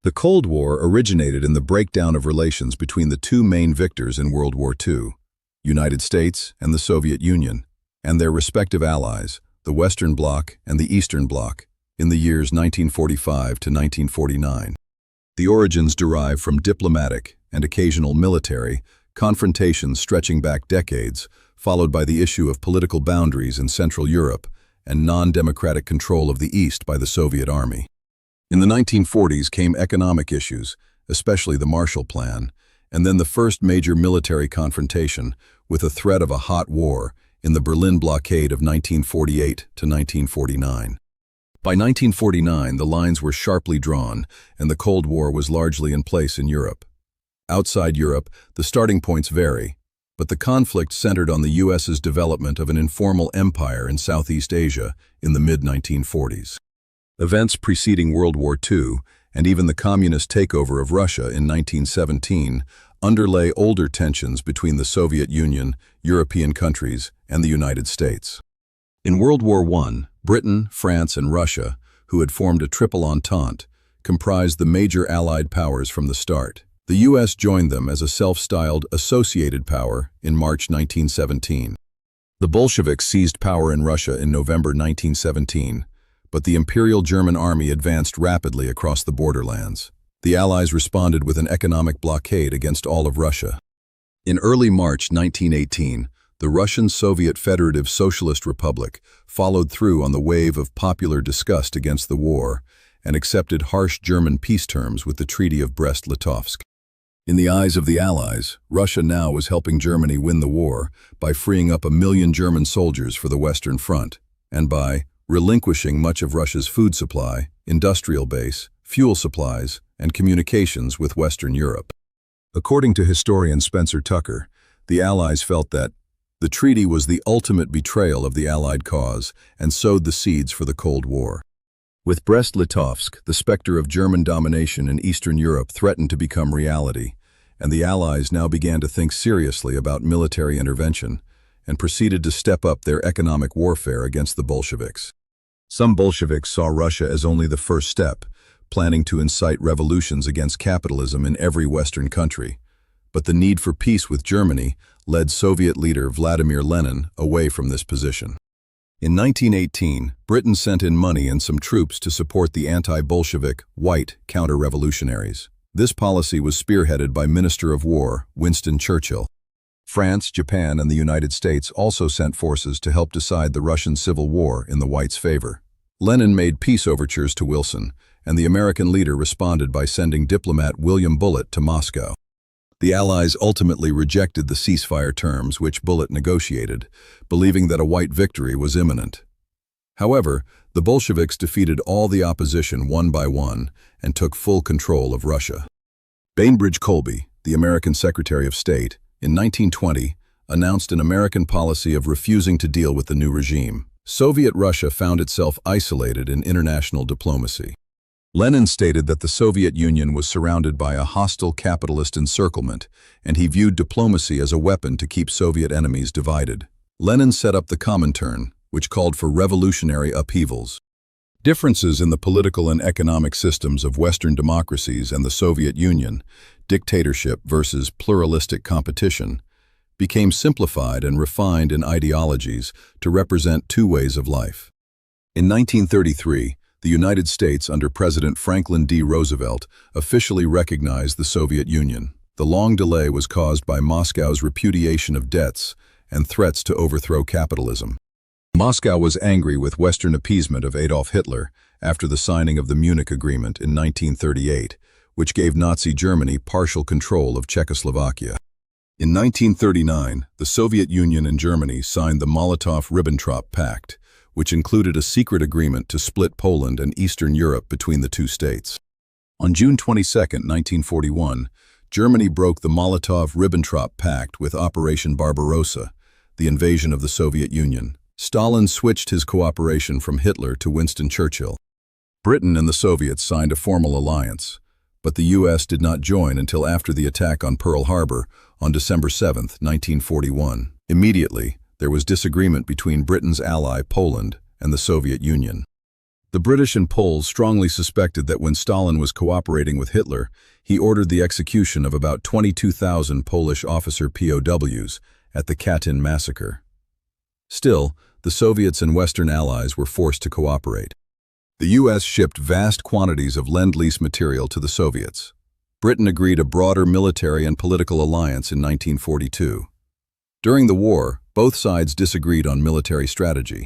The Cold War originated in the breakdown of relations between the two main victors in World War II, United States and the Soviet Union, and their respective allies, the Western Bloc and the Eastern Bloc, in the years 1945 to 1949. The origins derive from diplomatic and occasional military confrontations stretching back decades, followed by the issue of political boundaries in Central Europe and non-democratic control of the East by the Soviet Army. In the 1940s came economic issues, especially the Marshall Plan, and then the first major military confrontation with a threat of a hot war in the Berlin Blockade of 1948 to 1949. By 1949, the lines were sharply drawn, and the Cold War was largely in place in Europe. Outside Europe, the starting points vary, but the conflict centered on the U.S.'s development of an informal empire in Southeast Asia in the mid-1940s. Events preceding World War II, and even the communist takeover of Russia in 1917, underlay older tensions between the Soviet Union, European countries, and the United States. In World War I, Britain, France, and Russia, who had formed a triple entente, comprised the major Allied powers from the start. The U.S. joined them as a self-styled associated power in March 1917. The Bolsheviks seized power in Russia in November 1917, but the Imperial German Army advanced rapidly across the borderlands. The Allies responded with an economic blockade against all of Russia. In early March 1918, the Russian Soviet Federative Socialist Republic followed through on the wave of popular disgust against the war and accepted harsh German peace terms with the Treaty of Brest-Litovsk. In the eyes of the Allies, Russia now was helping Germany win the war by freeing up 1 million German soldiers for the Western Front, and by relinquishing much of Russia's food supply, industrial base, fuel supplies, and communications with Western Europe. According to historian Spencer Tucker, the Allies felt that the treaty was the ultimate betrayal of the Allied cause and sowed the seeds for the Cold War. With Brest-Litovsk, the specter of German domination in Eastern Europe threatened to become reality, and the Allies now began to think seriously about military intervention and proceeded to step up their economic warfare against the Bolsheviks. Some Bolsheviks saw Russia as only the first step, planning to incite revolutions against capitalism in every Western country. But the need for peace with Germany led Soviet leader Vladimir Lenin away from this position. In 1918, Britain sent in money and some troops to support the anti-Bolshevik, white counter-revolutionaries. This policy was spearheaded by Minister of War Winston Churchill. France, Japan, and the United States also sent forces to help decide the Russian Civil War in the whites' favor. Lenin made peace overtures to Wilson, and the American leader responded by sending diplomat William Bullitt to Moscow. The Allies ultimately rejected the ceasefire terms which Bullitt negotiated, believing that a white victory was imminent. However, the Bolsheviks defeated all the opposition one by one and took full control of Russia. Bainbridge Colby, the American Secretary of State, in 1920, announced an American policy of refusing to deal with the new regime. Soviet Russia found itself isolated in international diplomacy. Lenin stated that the Soviet Union was surrounded by a hostile capitalist encirclement, and he viewed diplomacy as a weapon to keep Soviet enemies divided. Lenin set up the Comintern, which called for revolutionary upheavals. Differences in the political and economic systems of Western democracies and the Soviet Union, dictatorship versus pluralistic competition, became simplified and refined in ideologies to represent two ways of life. In 1933, the United States under President Franklin D. Roosevelt officially recognized the Soviet Union. The long delay was caused by Moscow's repudiation of debts and threats to overthrow capitalism. Moscow was angry with Western appeasement of Adolf Hitler after the signing of the Munich Agreement in 1938, which gave Nazi Germany partial control of Czechoslovakia. In 1939, the Soviet Union and Germany signed the Molotov-Ribbentrop Pact, which included a secret agreement to split Poland and Eastern Europe between the two states. On June 22, 1941, Germany broke the Molotov-Ribbentrop Pact with Operation Barbarossa, the invasion of the Soviet Union. Stalin switched his cooperation from Hitler to Winston Churchill. Britain and the Soviets signed a formal alliance, but the U.S. did not join until after the attack on Pearl Harbor on December 7, 1941. Immediately, there was disagreement between Britain's ally Poland and the Soviet Union. The British and Poles strongly suspected that when Stalin was cooperating with Hitler, he ordered the execution of about 22,000 Polish officer POWs at the Katyn massacre. Still, the Soviets and Western allies were forced to cooperate. The U.S. shipped vast quantities of Lend-Lease material to the Soviets. Britain agreed a broader military and political alliance in 1942. During the war, both sides disagreed on military strategy.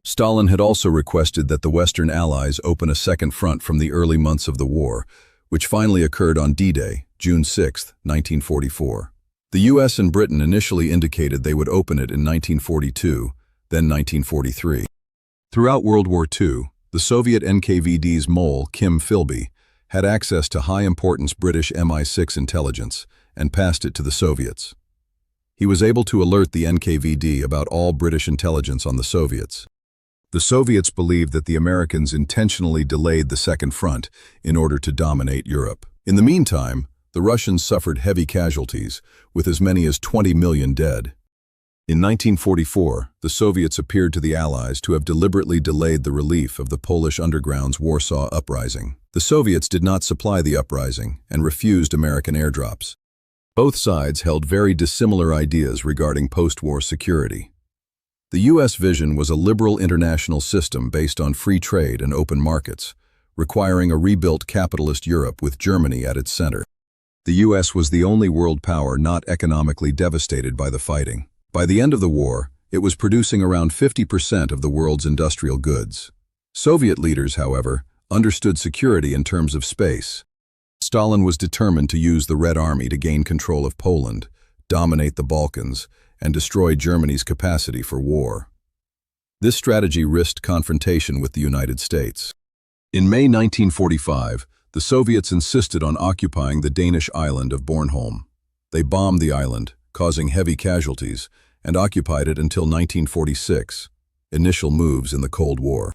Stalin had also requested that the Western allies open a second front from the early months of the war, which finally occurred on D-Day, June 6, 1944. The U.S. and Britain initially indicated they would open it in 1942, then 1943. Throughout World War II, the Soviet NKVD's mole, Kim Philby, had access to high-importance British MI6 intelligence and passed it to the Soviets. He was able to alert the NKVD about all British intelligence on the Soviets. The Soviets believed that the Americans intentionally delayed the Second Front in order to dominate Europe. In the meantime, the Russians suffered heavy casualties, with as many as 20 million dead. In 1944, the Soviets appeared to the Allies to have deliberately delayed the relief of the Polish underground's Warsaw Uprising. The Soviets did not supply the uprising and refused American airdrops. Both sides held very dissimilar ideas regarding post-war security. The U.S. vision was a liberal international system based on free trade and open markets, requiring a rebuilt capitalist Europe with Germany at its center. The U.S. was the only world power not economically devastated by the fighting. By the end of the war, it was producing around 50% of the world's industrial goods. Soviet leaders, however, understood security in terms of space. Stalin was determined to use the Red Army to gain control of Poland, dominate the Balkans, and destroy Germany's capacity for war. This strategy risked confrontation with the United States. In May 1945, the Soviets insisted on occupying the Danish island of Bornholm. They bombed the island, causing heavy casualties, and occupied it until 1946, initial moves in the Cold War.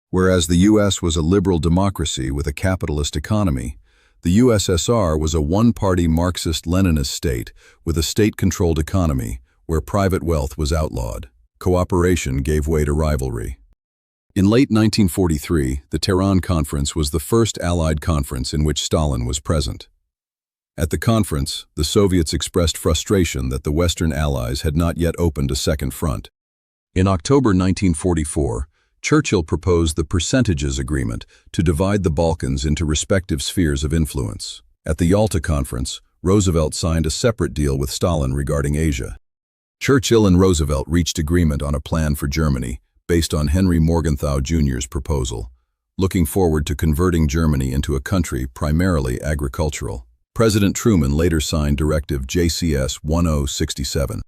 Whereas the U.S. was a liberal democracy with a capitalist economy, the USSR was a one-party Marxist-Leninist state with a state-controlled economy where private wealth was outlawed. Cooperation gave way to rivalry. In late 1943, the Tehran Conference was the first Allied conference in which Stalin was present. At the conference, the Soviets expressed frustration that the Western Allies had not yet opened a second front. In October 1944, Churchill proposed the Percentages Agreement to divide the Balkans into respective spheres of influence. At the Yalta Conference, Roosevelt signed a separate deal with Stalin regarding Asia. Churchill and Roosevelt reached agreement on a plan for Germany, based on Henry Morgenthau Jr.'s proposal, looking forward to converting Germany into a country primarily agricultural. President Truman later signed Directive JCS 1067.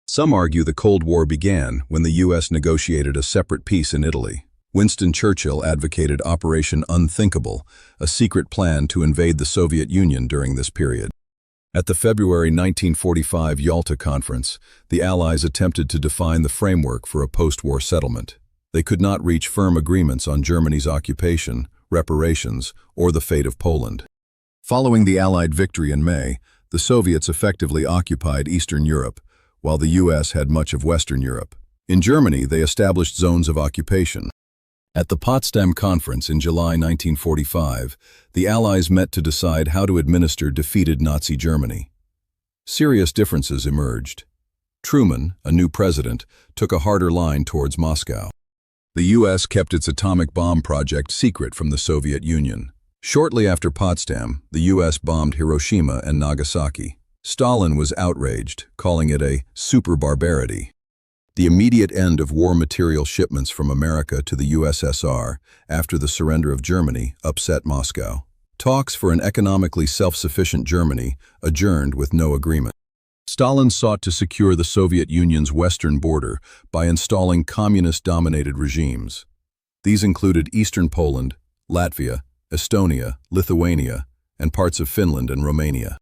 Some argue the Cold War began when the U.S. negotiated a separate peace in Italy. Winston Churchill advocated Operation Unthinkable, a secret plan to invade the Soviet Union during this period. At the February 1945 Yalta Conference, the Allies attempted to define the framework for a post-war settlement. They could not reach firm agreements on Germany's occupation, reparations, or the fate of Poland. Following the Allied victory in May, the Soviets effectively occupied Eastern Europe, while the U.S. had much of Western Europe. In Germany, they established zones of occupation. At the Potsdam Conference in July 1945, the Allies met to decide how to administer defeated Nazi Germany. Serious differences emerged. Truman, a new president, took a harder line towards Moscow. The U.S. kept its atomic bomb project secret from the Soviet Union. Shortly after Potsdam, the U.S. bombed Hiroshima and Nagasaki. Stalin was outraged, calling it a super barbarity. The immediate end of war material shipments from America to the USSR after the surrender of Germany upset Moscow. Talks for an economically self-sufficient Germany adjourned with no agreement. Stalin sought to secure the Soviet Union's western border by installing communist-dominated regimes. These included Eastern Poland, Latvia, Estonia, Lithuania, and parts of Finland and Romania.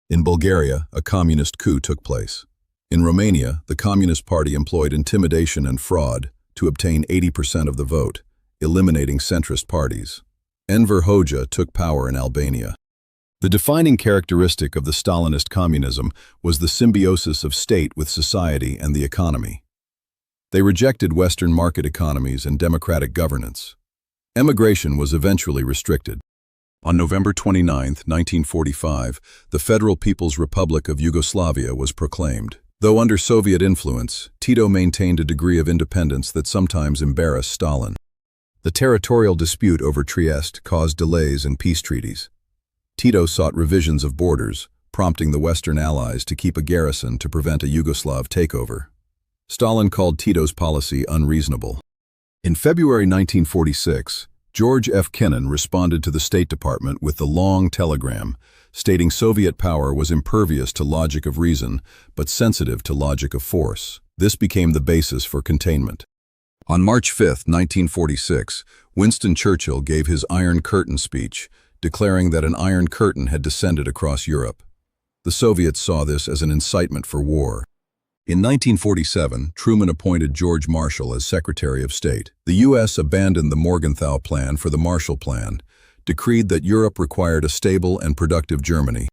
In Bulgaria, a communist coup took place. In Romania, the Communist Party employed intimidation and fraud to obtain 80% of the vote, eliminating centrist parties. Enver Hoxha took power in Albania. The defining characteristic of the Stalinist communism was the symbiosis of state with society and the economy. They rejected Western market economies and democratic governance. Emigration was eventually restricted. On November 29, 1945, the Federal People's Republic of Yugoslavia was proclaimed. Though under Soviet influence, Tito maintained a degree of independence that sometimes embarrassed Stalin. The territorial dispute over Trieste caused delays in peace treaties. Tito sought revisions of borders, prompting the Western Allies to keep a garrison to prevent a Yugoslav takeover. Stalin called Tito's policy unreasonable. In February 1946, George F. Kennan responded to the State Department with the long telegram, stating Soviet power was impervious to logic of reason, but sensitive to logic of force. This became the basis for containment. On March 5, 1946, Winston Churchill gave his Iron Curtain speech, declaring that an Iron Curtain had descended across Europe. The Soviets saw this as an incitement for war. In 1947, Truman appointed George Marshall as Secretary of State. The U.S. abandoned the Morgenthau Plan for the Marshall Plan, decreed that Europe required a stable and productive Germany.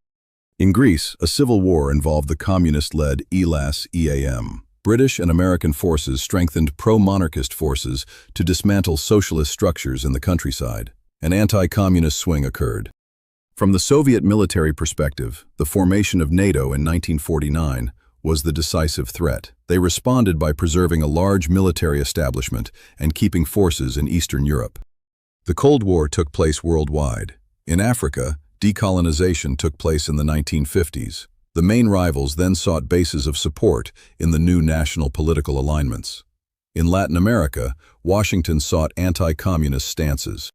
In Greece, a civil war involved the communist-led ELAS-EAM. British and American forces strengthened pro-monarchist forces to dismantle socialist structures in the countryside. An anti-communist swing occurred. From the Soviet military perspective, the formation of NATO in 1949 was the decisive threat. They responded by preserving a large military establishment and keeping forces in Eastern Europe. The Cold War took place worldwide. In Africa, decolonization took place in the 1950s. The main rivals then sought bases of support in the new national political alignments. In Latin America, Washington sought anti-communist stances.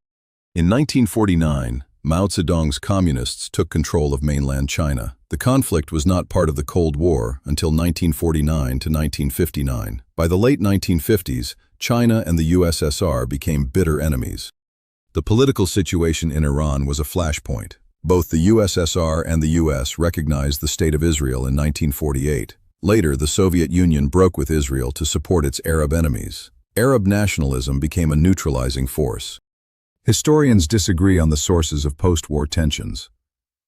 In 1949, Mao Zedong's communists took control of mainland China. The conflict was not part of the Cold War until 1949 to 1959. By the late 1950s, China and the USSR became bitter enemies. The political situation in Iran was a flashpoint. Both the USSR and the US recognized the State of Israel in 1948. Later, the Soviet Union broke with Israel to support its Arab enemies. Arab nationalism became a neutralizing force. Historians disagree on the sources of post-war tensions.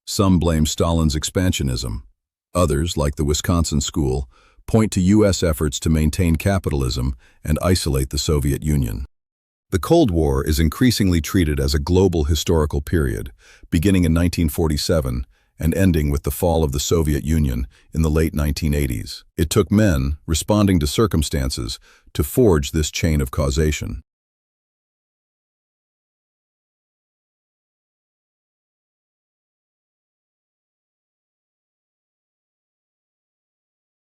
Some blame Stalin's expansionism. Others, like the Wisconsin School, point to U.S. efforts to maintain capitalism and isolate the Soviet Union. The Cold War is increasingly treated as a global historical period, beginning in 1947 and ending with the fall of the Soviet Union in the late 1980s. It took men, responding to circumstances, to forge this chain of causation.